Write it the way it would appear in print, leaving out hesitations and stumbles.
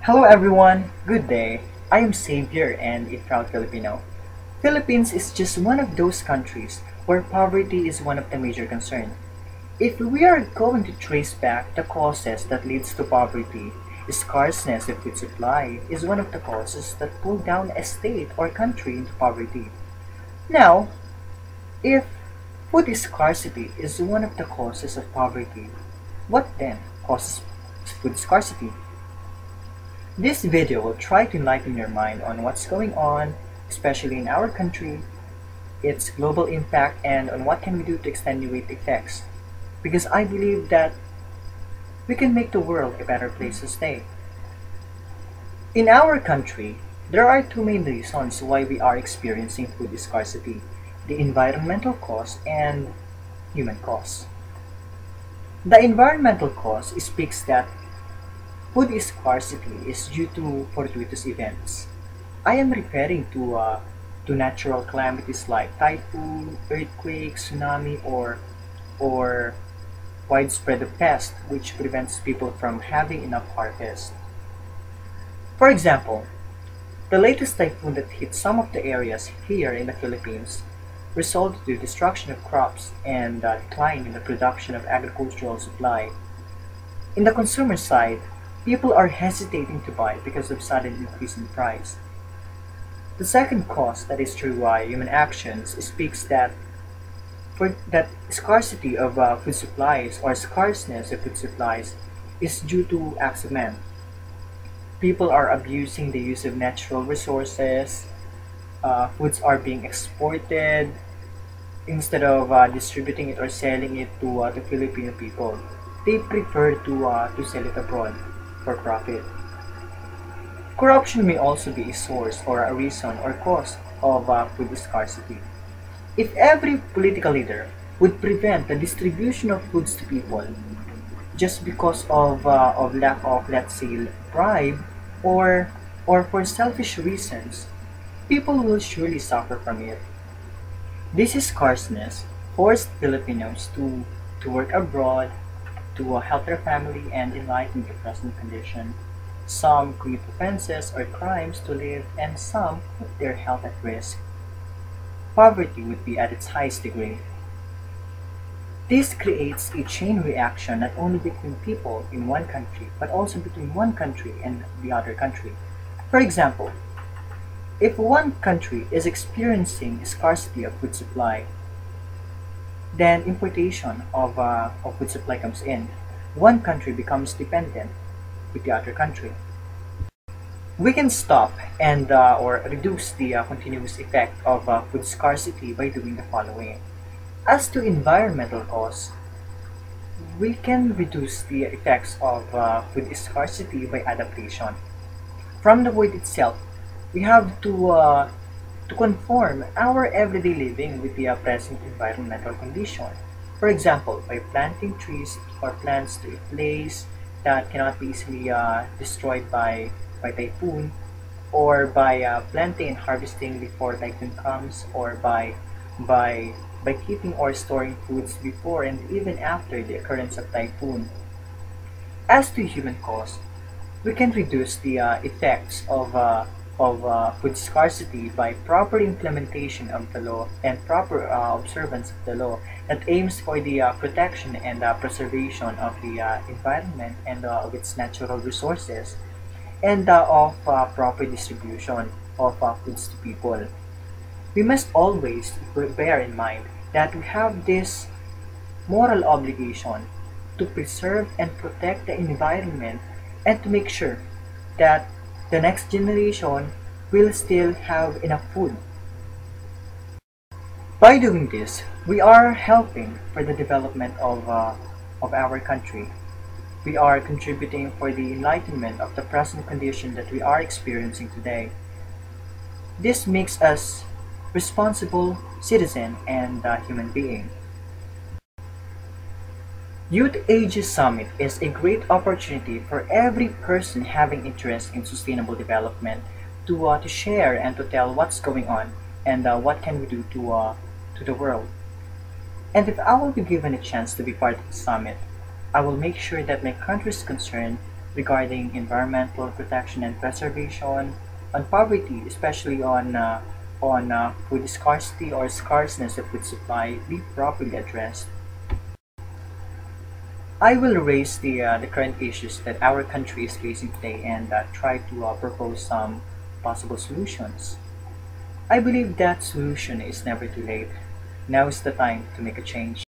Hello everyone, good day. I am Xavier and a proud Filipino. Philippines is just one of those countries where poverty is one of the major concerns. If we are going to trace back the causes that leads to poverty, scarceness of food supply is one of the causes that pull down a state or country into poverty. Now, if food scarcity is one of the causes of poverty, what then causes food scarcity? This video will try to enlighten your mind on what's going on, especially in our country, its global impact, and on what can we do to extenuate the effects. Because I believe that we can make the world a better place to stay. In our country, there are two main reasons why we are experiencing food scarcity: the environmental cause and human cause. The environmental cause speaks that food scarcity is due to fortuitous events. I am referring to natural calamities like typhoon, earthquake, tsunami, or widespread of pest, which prevents people from having enough harvest. For example, the latest typhoon that hit some of the areas here in the Philippines resulted to destruction of crops and decline in the production of agricultural supply. In the consumer side, people are hesitating to buy because of sudden increase in price. The second cause that is through human actions speaks that scarcity of food supplies or scarceness of food supplies is due to acts of man. People are abusing the use of natural resources. Foods are being exported instead of distributing it or selling it to Filipino people. They prefer to sell it abroad for profit. Corruption may also be a source or a reason or cause of food scarcity. If every political leader would prevent the distribution of foods to people just because of lack of, let's say, bribe or for selfish reasons, people will surely suffer from it. This scarceness forced Filipinos to work abroad, to help their family and enlighten the present condition. Some commit offenses or crimes to live, and some put their health at risk. Poverty would be at its highest degree. This creates a chain reaction not only between people in one country, but also between one country and the other country. For example, if one country is experiencing scarcity of food supply, then importation of food supply comes in. One country becomes dependent with the other country. We can stop and or reduce the continuous effect of food scarcity by doing the following. As to environmental cause, we can reduce the effects of food scarcity by adaptation. From the word itself, we have to conform our everyday living with the present environmental condition. For example, by planting trees or plants to a place that cannot be easily destroyed by typhoon, or by planting and harvesting before typhoon comes, or by keeping or storing foods before and even after the occurrence of typhoon. As to human cause, we can reduce the effects of food scarcity by proper implementation of the law and proper observance of the law that aims for the protection and preservation of the environment and of its natural resources, and of proper distribution of foods to people. We must always bear in mind that we have this moral obligation to preserve and protect the environment and to make sure that the next generation will still have enough food. By doing this, we are helping for the development of our country. We are contributing for the enlightenment of the present condition that we are experiencing today. This makes us responsible citizen and human being. Youth Ages Summit is a great opportunity for every person having interest in sustainable development to share and to tell what's going on and what can we do to the world. And if I will be given a chance to be part of the summit, I will make sure that my country is concerned regarding environmental protection and preservation, on poverty, especially on food scarcity or scarceness of food supply, be properly addressed. I will raise the current issues that our country is facing today and try to propose some possible solutions. I believe that solution is never too late. Now is the time to make a change.